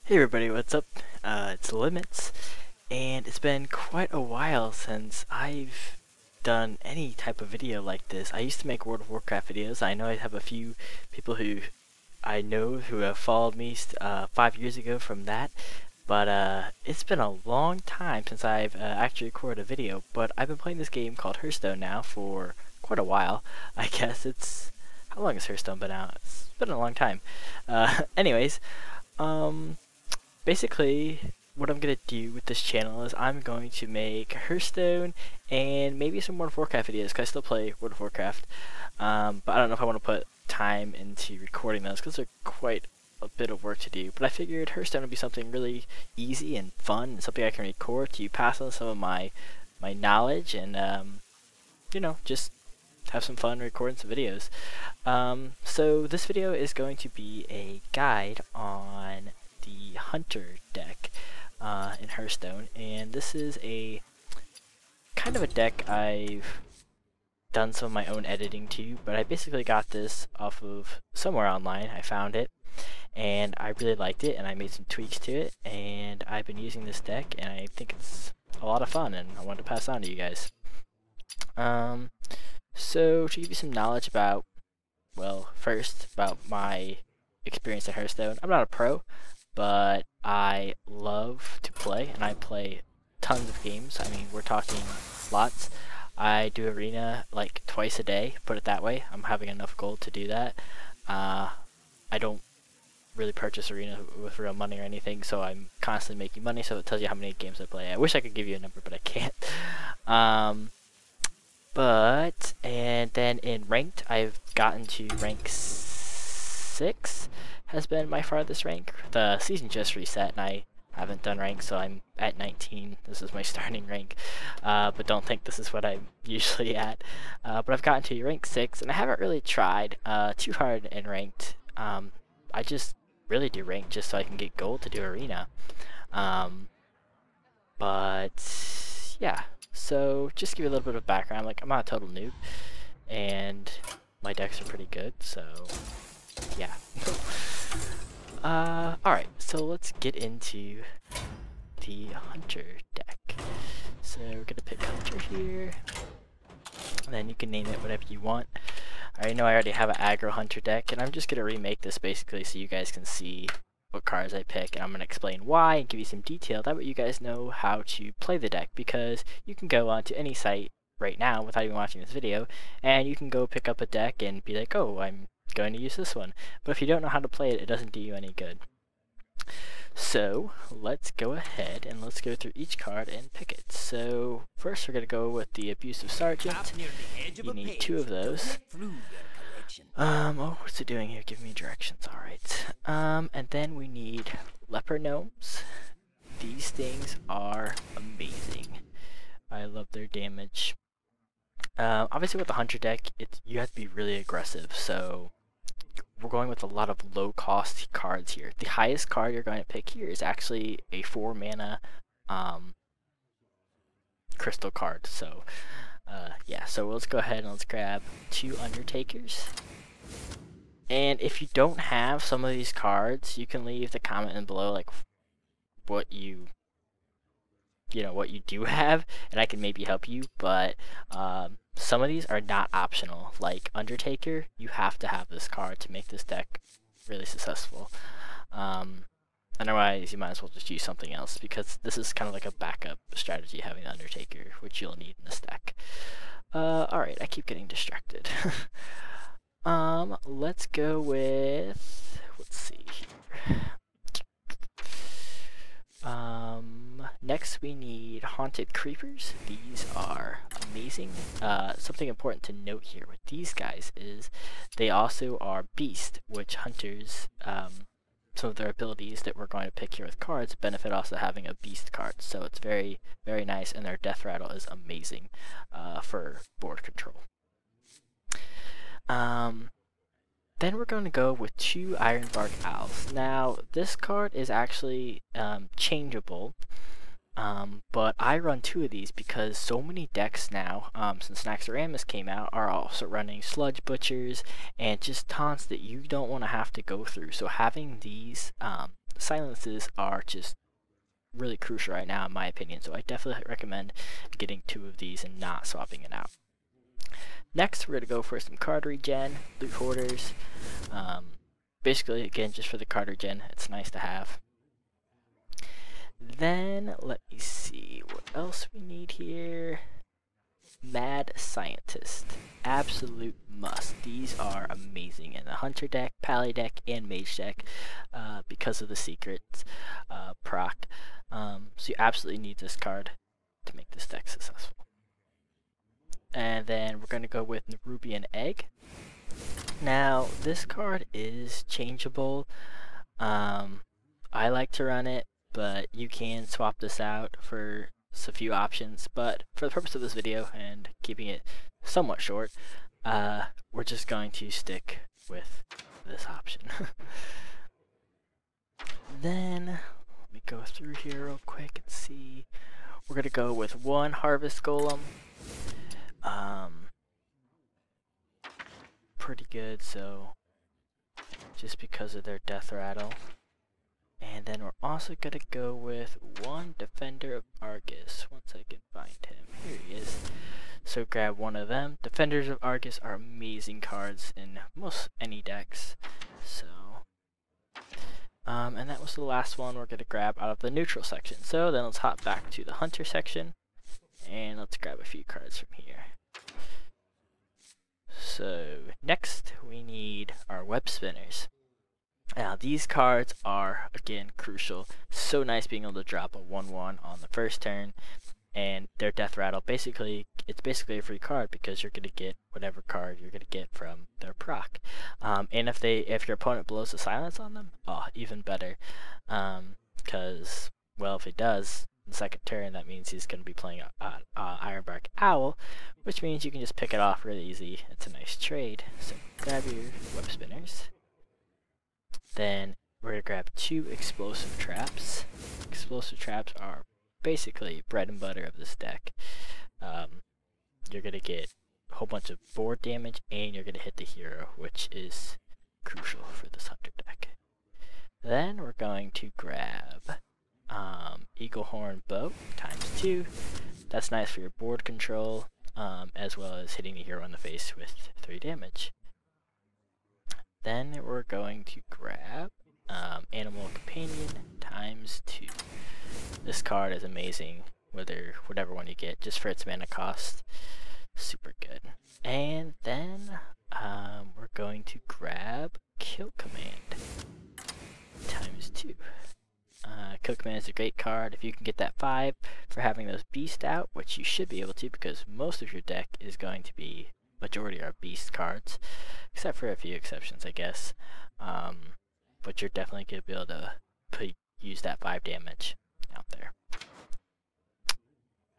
Hey everybody, what's up? It's Limits, and it's been quite a while since I've done any type of video like this. I used to make World of Warcraft videos. I know I have a few people who I know who have followed me 5 years ago from that, but it's been a long time since I've actually recorded a video. But I've been playing this game called Hearthstone now for quite a while. I guess it's... How long has Hearthstone been out? It's been a long time. Anyways, um... basically, what I'm going to do with this channel is I'm going to make Hearthstone and maybe some World of Warcraft videos, because I still play World of Warcraft. But I don't know if I want to put time into recording those, because they're quite a bit of work to do. But I figured Hearthstone would be something really easy and fun, and something I can record to pass on some of my knowledge and, just have some fun recording some videos. So this video is going to be a guide on the Hunter deck in Hearthstone, and this is a kind of a deck I've done some of my own editing to, but I basically got this off of somewhere online. I found it and I really liked it, and I made some tweaks to it, and I've been using this deck and I think it's a lot of fun, and I wanted to pass on to you guys. So to give you some knowledge about, well, first about my experience at Hearthstone, I'm not a pro, but I love to play, and I play tons of games. I mean, we're talking lots. I do arena like twice a day, put it that way. I'm having enough gold to do that. I don't really purchase arena with real money or anything, so I'm constantly making money, so it tells you how many games I play. I wish I could give you a number, but I can't. And then in ranked, I've gotten to rank 6. Has been my farthest rank. The season just reset and I haven't done rank, so I'm at 19. This is my starting rank, but don't think this is what I'm usually at. But I've gotten to rank 6, and I haven't really tried too hard in ranked. I just really do rank just so I can get gold to do arena. But yeah, so just to give you a little bit of background, like I'm not a total noob, and my decks are pretty good, so yeah. Alright, so let's get into the Hunter deck. So we're gonna pick Hunter here, and then you can name it whatever you want. I know I already have an Aggro Hunter deck, and I'm just gonna remake this basically so you guys can see what cards I pick, and I'm gonna explain why and give you some detail. That way you guys know how to play the deck, because you can go onto any site right now without even watching this video, and you can go pick up a deck and be like, oh, I'm going to use this one. But if you don't know how to play it, it doesn't do you any good. So let's go ahead and let's go through each card and pick it. So first we're going to go with the Abusive Sergeant. You need 2 of those. Oh, what's it doing here? Give me directions. Alright. And then we need Leper Gnomes. These things are amazing. I love their damage. Obviously with the Hunter deck, you have to be really aggressive, so we're going with a lot of low cost cards here. The highest card you're going to pick here is actually a 4 mana crystal card. So yeah, so let's go ahead and let's grab 2 Undertakers. And if you don't have some of these cards, you can leave the comment in below like what you do have, and I can maybe help you. But some of these are not optional. Like Undertaker, you have to have this card to make this deck really successful. Otherwise, you might as well just use something else, because this is kind of like a backup strategy, having the Undertaker, which you'll need in this deck. Alright, I keep getting distracted. Let's go with... let's see here. Next we need Haunted Creepers. These are amazing. Something important to note here with these guys is they also are Beast, which Hunters, some of their abilities that we're going to pick here with cards benefit also having a Beast card. So it's very, very nice, and their Death Rattle is amazing for board control. Then we're going to go with 2 Ironbark Owls. Now, this card is actually changeable, but I run 2 of these because so many decks now, since Naxxramas came out, are also running Sludge Butchers and just taunts that you don't want to have to go through. So having these silences are just really crucial right now in my opinion, so I definitely recommend getting 2 of these and not swapping it out. Next, we're going to go for some card regen, loot hoarders. Basically, again, just for the card regen, it's nice to have. Then, let me see what else we need here. Mad Scientist. Absolute must. These are amazing in the Hunter deck, Pally deck, and Mage deck because of the secrets proc. So you absolutely need this card to make this deck successful. And then we're going to go with Nerubian Egg. Now, this card is changeable. I like to run it, but you can swap this out for a few options. But for the purpose of this video and keeping it somewhat short, we're just going to stick with this option. Then, let me go through here real quick and see. We're going to go with 1 Harvest Golem. Pretty good, so just because of their death rattle. And then we're also going to go with 1 Defender of Argus, once I can find him. Here he is. So grab 1 of them. Defenders of Argus are amazing cards in most any decks. So, and that was the last one we're going to grab out of the neutral section. So then let's hop back to the Hunter section, and let's grab a few cards from here. So next we need our web spinners. Now these cards are again crucial. So nice being able to drop a 1/1 on the first turn, and their death rattle it's basically a free card because you're gonna get whatever card you're gonna get from their proc. And if your opponent blows the silence on them, oh, even better. Because well, if it does, the second turn, that means he's going to be playing Ironbark Owl, which means you can just pick it off really easy. It's a nice trade. So grab your web spinners. Then we're going to grab 2 explosive traps. Explosive traps are basically bread and butter of this deck. You're going to get a whole bunch of board damage, and you're going to hit the hero, which is crucial for this Hunter deck. Then we're going to grab Eagle Horn Bow ×2. That's nice for your board control, as well as hitting the hero in the face with 3 damage. Then we're going to grab Animal Companion ×2. This card is amazing, whatever one you get, just for its mana cost. Super good. And then we're going to grab Kill Command ×2. Kill Command is a great card. If you can get that 5 for having those beasts out, which you should be able to because most of your deck is going to be, majority are beast cards, except for a few exceptions I guess. But you're definitely going to be able to use that 5 damage out there.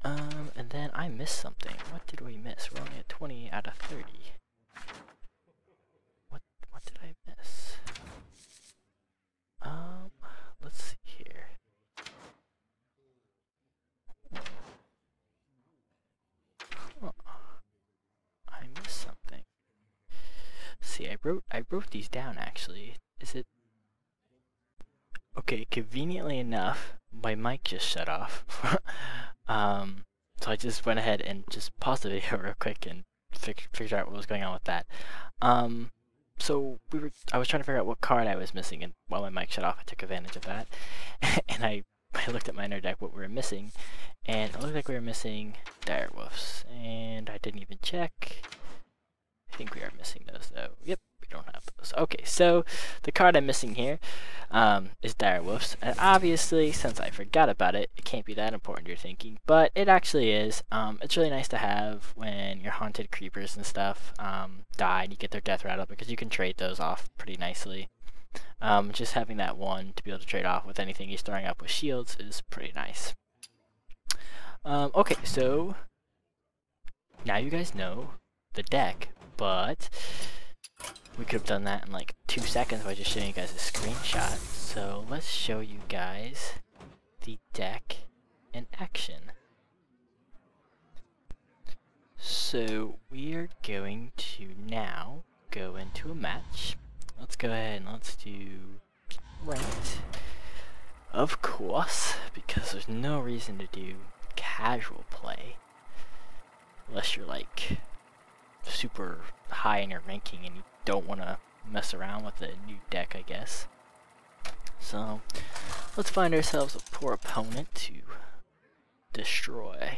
And then I missed something. What did we miss? We're only at 20 out of 30. What did I miss? Let's see here. Huh. I missed something. See, I wrote these down actually. Is it okay? Conveniently enough, my mic just shut off. So I just went ahead and just paused the video real quick and figured out what was going on with that. So I was trying to figure out what card I was missing, and while my mic shut off, I took advantage of that. And I looked at my inner deck what we were missing, and it looked like we were missing Direwolves, and I didn't even check. I think we are missing those though. Yep, we don't have those. Okay, so the card I'm missing here is Direwolves, and obviously, since I forgot about it, it can't be that important, you're thinking, but it actually is. It's really nice to have when your haunted creepers and stuff die and you get their death rattle, because you can trade those off pretty nicely. Just having that 1 to be able to trade off with anything you're throwing up with shields is pretty nice. Okay, so now you guys know the deck, but we could have done that in like 2 seconds by just showing you guys a screenshot. So let's show you guys the deck in action. So we are going to now go into a match. Let's go ahead and let's do ranked. Of course, because there's no reason to do casual play. Unless you're like super high in your ranking and you don't want to mess around with a new deck, I guess. So, let's find ourselves a poor opponent to destroy.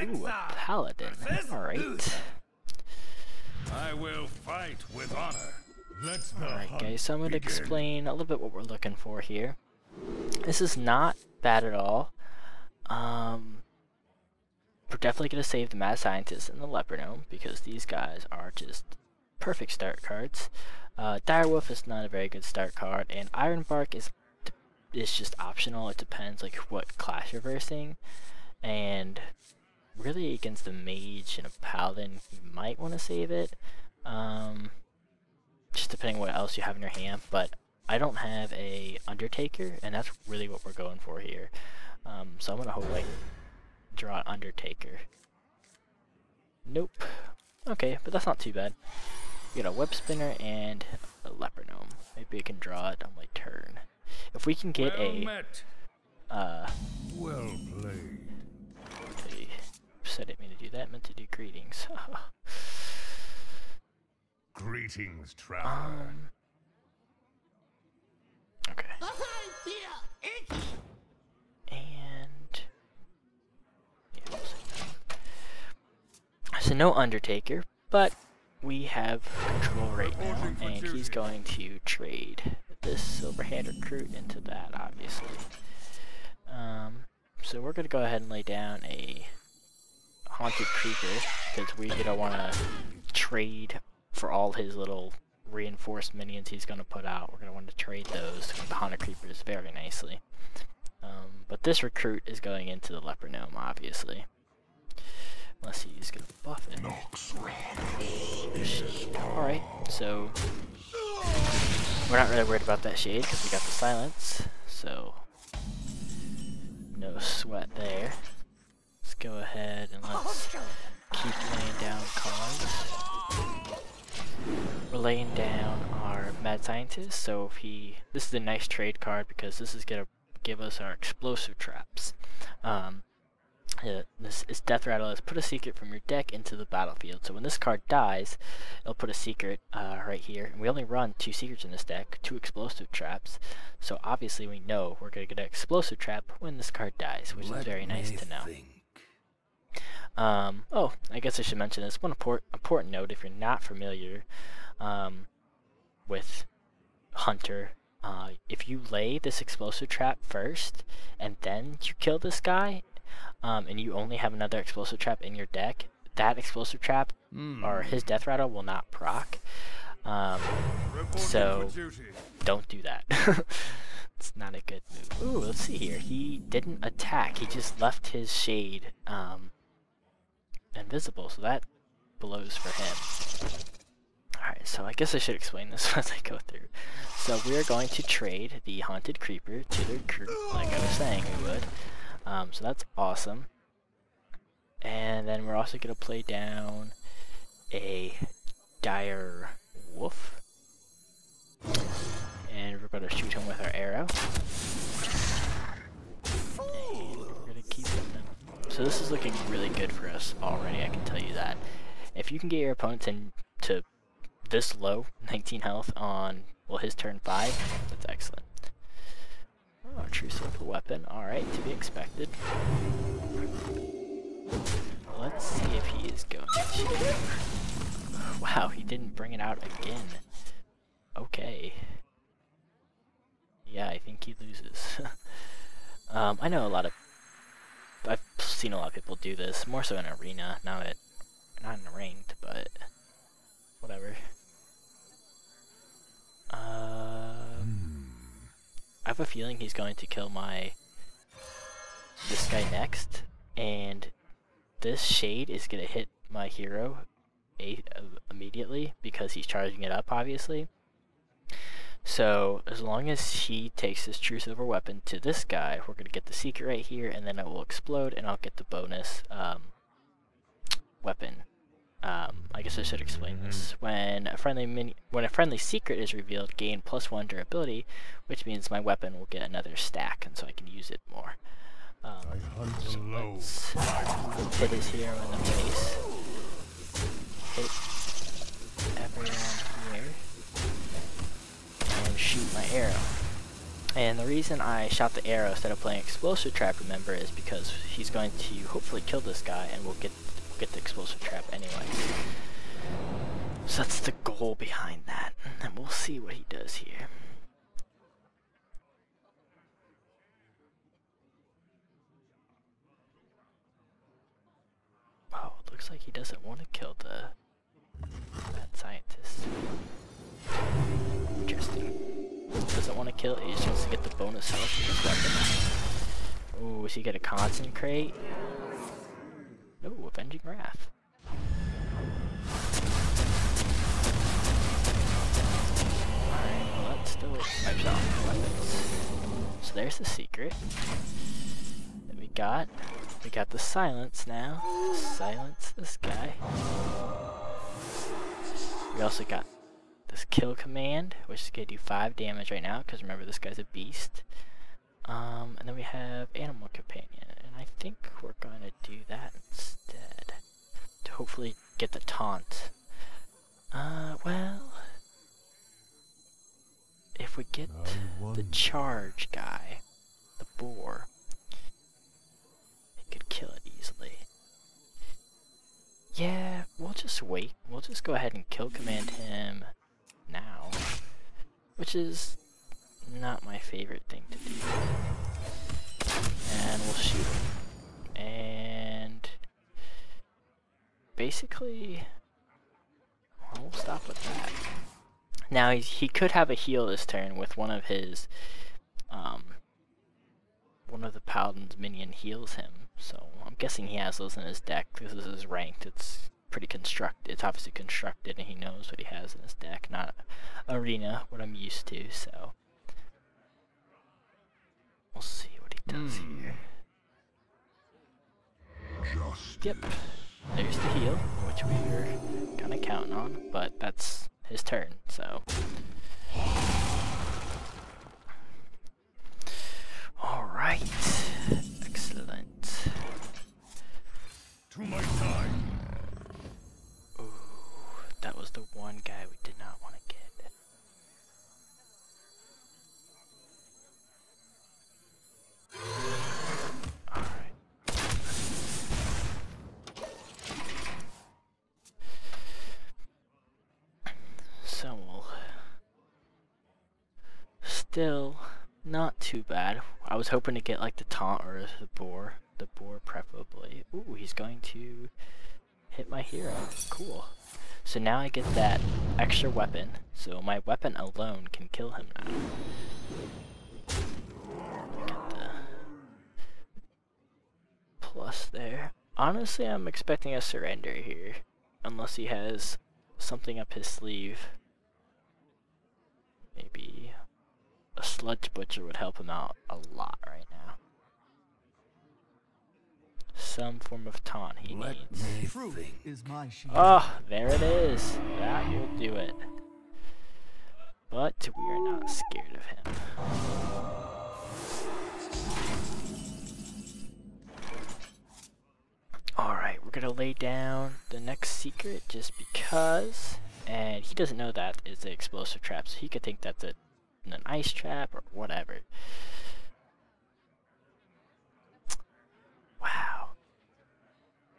Ooh, a paladin. Alright. I will fight with honor. Alright guys, so I'm going to explain a little bit what we're looking for here. This is not bad at all. We're definitely going to save the Mad Scientist and the Leopard Gnome because these guys are just perfect start cards. Direwolf is not a very good start card, and Ironbark is just optional. It depends like what class you're versing, and really against a mage and a paladin you might want to save it. Just depending what else you have in your hand, but I don't have a Undertaker, and that's really what we're going for here. So I'm gonna hope I draw an Undertaker. Nope. Okay, but that's not too bad. We got a Web Spinner and a Leopard Gnome. Maybe I can draw it on my turn. If we can get well played. Okay, said it meant to do that. Meant to do greetings. Greetings, traveler. Okay. And yeah, so no Undertaker, but we have control right now, and he's going to trade this Silverhand Recruit into that, obviously. So we're going to go ahead and lay down a Haunted Creeper, because we don't want to trade for all his little reinforced minions he's going to put out. We're going to want to trade those with the Haunted Creepers very nicely. But this recruit is going into the Leopard Gnome, obviously. Unless he's going to buff it. Alright, so we're not really worried about that shade because we got the silence. So no sweat there. Let's go ahead and let's keep laying down cards. We're laying down our Mad Scientist, so if this is a nice trade card because this is gonna give us our explosive traps. This is Death Rattle. Is put a secret from your deck into the battlefield. So when this card dies, it'll put a secret right here. And we only run 2 secrets in this deck, 2 explosive traps. So obviously we know we're gonna get an explosive trap when this card dies, which is very nice to know. Oh, I guess I should mention this. One important note: if you're not familiar with Hunter, if you lay this explosive trap first and then you kill this guy, and you only have another explosive trap in your deck, that explosive trap or his Death Rattle will not proc. So don't do that. It's not a good move. Ooh, let's see here. He didn't attack. He just left his shade invisible, so that blows for him. Alright, so I guess I should explain this as I go through. So we're going to trade the Haunted Creeper to the recruit, like I was saying we would. So that's awesome. And then we're also going to play down a Dire Wolf. And we're going to shoot him with our arrow. And we're going to keep him. So this is looking really good for us already, I can tell you that. If you can get your opponents to this low, 19 health on, well, his turn 5, that's excellent. Oh, true silver weapon. Alright, to be expected. Let's see if he is going to... Wow, he didn't bring it out again. Okay. Yeah, I think he loses. I know I've seen a lot of people do this, more so in arena, not in ranked, but whatever. I have a feeling he's going to kill this guy next, and this shade is going to hit my hero immediately because he's charging it up, obviously. So as long as he takes this true silver weapon to this guy, we're going to get the secret right here, and then it will explode, and I'll get the bonus weapon I guess I should explain this. When a friendly secret is revealed, gain +1 durability, which means my weapon will get another stack, and so I can use it more. So let's hit his hero in the face. Hit everyone here. And shoot my arrow. And the reason I shot the arrow instead of playing explosive trap, remember, is because he's going to hopefully kill this guy, and we'll get the explosive trap anyway. So that's the goal behind that, and we'll see what he does here. Oh, it looks like he doesn't want to kill that scientist. Interesting. Doesn't want to kill it, he just wants to get the bonus health from his weapon. Ooh, is he gonna concentrate? Ooh, Avenging Wrath. Alright, well that still wipes out the weapons. So there's the secret. That we got the silence now. Silence this guy. We also got this kill command, which is going to do 5 damage right now, because remember this guy's a beast. And then we have Animal Companion, and I think we're going to do that instead, to hopefully get the taunt. Well, if we get the charge guy, the boar, he could kill it easily. Yeah, we'll just wait. We'll just go ahead and kill command him now, which is not my favorite thing to do. And we'll shoot him. And basically, well, we'll stop with that. Now he could have a heal this turn with one of his one of the paladin's minion heals him. So I'm guessing he has those in his deck. This is ranked. It's pretty constructed. It's obviously constructed, and he knows what he has in his deck, not arena, what I'm used to. So we'll see what he does here. Yep, there's the heal, which we were kind of counting on, but that's his turn. So all right, excellent. To my side. Ooh, that was the one guy we did not want to get. Alright. So we'll still not too bad. I was hoping to get like the taunt or the boar preferably. Ooh, he's going to hit my hero. Cool. So now I get that extra weapon, so my weapon alone can kill him now. Get the plus there. Honestly, I'm expecting a surrender here, unless he has something up his sleeve. Maybe a Sludge Butcher would help him out a lot right now. Some form of taunt he needs. Oh, there it is. That will do it. But we are not scared of him. Alright, we're gonna lay down the next secret just because. And he doesn't know that is an explosive trap, so he could think that's an ice trap or whatever. Wow.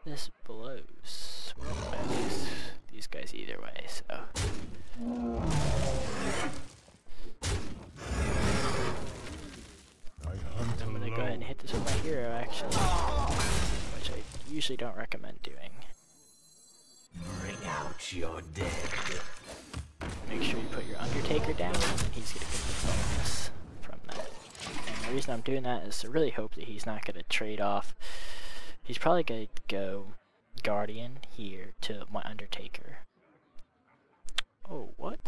This blows. Well, at least these guys either way, so. I'm gonna go ahead and hit this with my hero, actually. Which I usually don't recommend doing. Bring out your dead. Make sure you put your Undertaker down, and then he's gonna get the bonus from that. And the reason I'm doing that is to really hope that he's not gonna trade off. He's probably gonna go Guardian here to my Undertaker. Oh, what?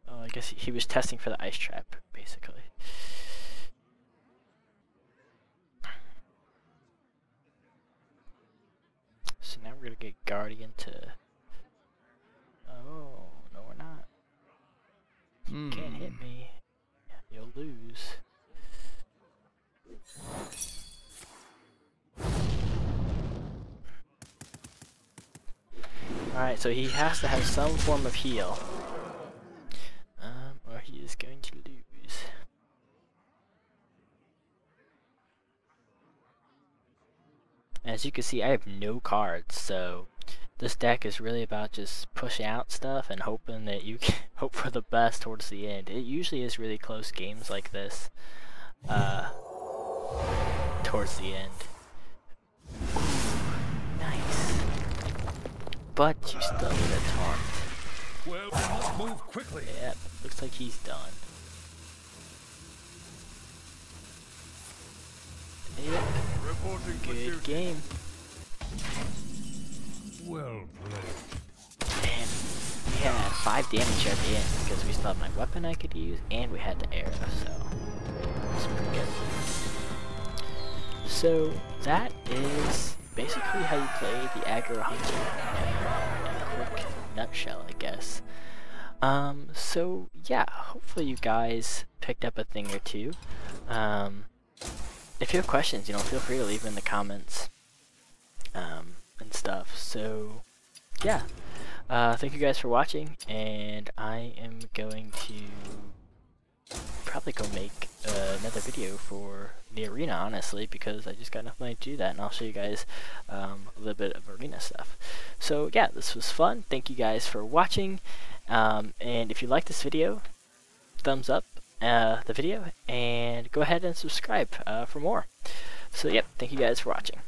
Oh, I guess he was testing for the ice trap, basically. going to... Oh, no we're not. You can't hit me. You'll lose. Alright, so he has to have some form of heal. Or he is going to lose. As you can see, I have no cards, so this deck is really about just pushing out stuff and hoping that you can hope for the best towards the end. It usually is really close games like this, towards the end. Nice. But you still need a taunt. Well, we must move quickly. Yep, looks like he's done. Yep, Reporting for good duty. game. Well played. And we had 5 damage at the end because we still had my weapon I could use and we had the arrow, so it's pretty good. So that is basically how you play the Aggro Hunter in a quick nutshell, I guess. So yeah, hopefully you guys picked up a thing or two. If you have questions, you know, feel free to leave them in the comments and stuff. So yeah, thank you guys for watching, and I am going to probably go make another video for the arena, honestly, because I just got enough money to do that, and I'll show you guys a little bit of arena stuff. So yeah, this was fun. Thank you guys for watching, and if you like this video, thumbs up the video, and go ahead and subscribe for more. So yep, thank you guys for watching.